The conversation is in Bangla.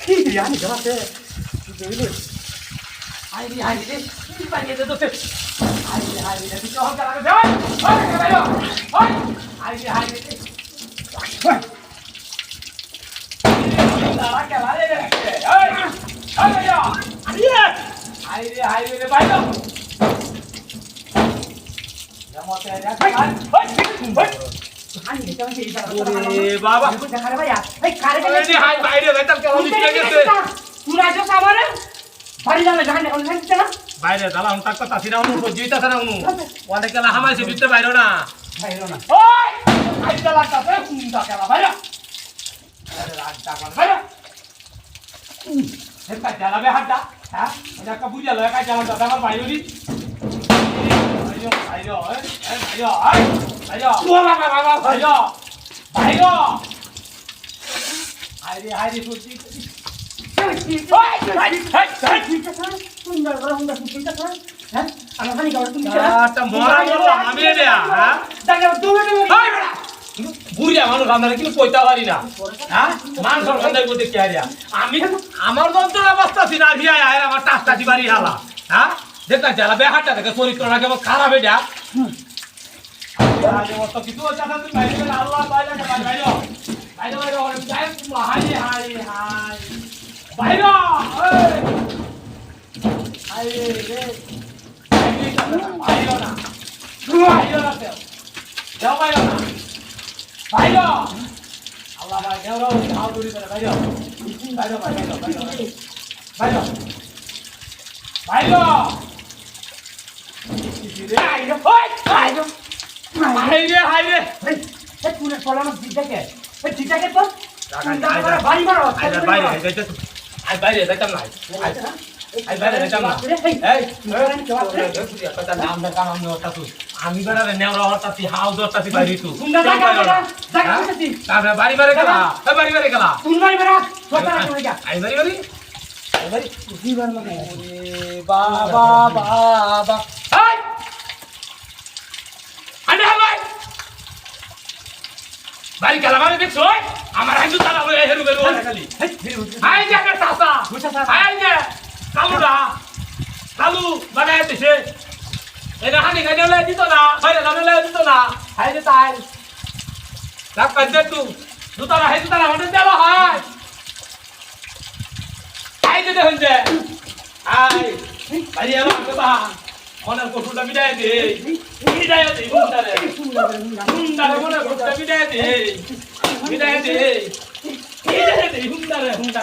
বিরিয়ানি গেলাতে আইরি আইরি রে পানি দে দোতে আইরি আইরি রে তুই হল করা দে ওই বাইরে ওই আইরি আইরি রে ওই দাঁড়া কে লারে রে ওই ওই বাইরে আইরি আইরি রে বাইরে জামাতে রে ওই আনি কেমন কি এ বাবা দেখা রে ভাইয়া এই কারে রে হাই বাইরে যাইতাম কেমন দিতে গেছে তুই রাজো সামনে বাড়ি যাবে জানে কোন খাইতে না বাইরে দালা আমি তাক কথা সিনা উনি জিতাছ না উনি ওয়ানে কেলা হামাইছে বিতে বাইরে না বাইরে না ওই আইতা লাগতা তে কুন্দা কেলা বাইরে আরে রাজটা কোন বাইরে হেতা জালা বে হাড্ডা হ্যাঁ এটা কা বুঝা লয় কা জালা দাদা আমার বাইরে দি বাইরে বাইরে এই বাইরে আই বাইরে ও বাবা বাবা বাইরে বাইরে আইরে আইরে ফুটি বুড়িয়া মানুষ আমরা কিন্তু কইতে পারি না হ্যাঁ মান সম্মান করতে কি আরিয়া আমি আমার যন্ত্রণা অবস্থা ছিল আর হিয়া আয় আমার টাস্তা দিবারি হালা হ্যাঁ দেখা জ্বালা বেহাটা দেখে চরিত্র না কেমন খারাপ এটা আরে অত কিছু হচ্ছে না তুমি বাইরে গেলে আল্লাহ বাইরে বাইরে বাইরে বাইরে ওরে যাই হাই হাই হাই বাইরে এই হাই রে বাইরে না বাইরে না যাও বাইরে না বাইরে আল্লাহ ভাই যাও রাও হাও দূরি করে বাইরে বাইরে বাইরে বাইরে বাইরে বাইরে বাইরে বাইরে হাইরে হাইরে এই পুনে ফলানো দিটাকে এই দিটাকে তো বাড়ি মারো বাইরে যাইতে আই বাইরে যাইতাম না আই বাইরে যাইতাম না এই কথা নাম না কাম আমি ওটা তুই আমি বেড়ারে নেওরা হতা তুই হাউ দরতা তুই বাইরে তুই সুন্দর জায়গা জায়গা তুই তারপরে বাড়ি বাড়ি গেলা এই বাড়ি বাড়ি গেলা তুমি বাড়ি বেড়া কথা কই গা আই বাড়ি বাড়ি আই বাড়ি তুই বার মানে ওরে বাবা বাবা হাই আনে হাই বাড়ি গেলাম আমি দেখছো আমার হিন্দু তালা হয়ে হেরু বেরু খালি আই যে আমার চাচা আই যে কালুরা কালু বানায় দিছে এটা হানি খাইলে লয়ে দিত না বাইরে গানে লয়ে দিত না আই যে তাই রাখ কাজে তুই দুতারা হাই দুতারা হতে দেবা হয় আই যে দেখুন যে আই বাড়ি আমার বাবা মনের কঠুরটা বিদায় দে বিদায় দে মুন্ডারে মুন্ডারে মনের কঠুরটা বিদায় দে বিদায় দে বিদায় দে মুন্ডারে মুন্ডা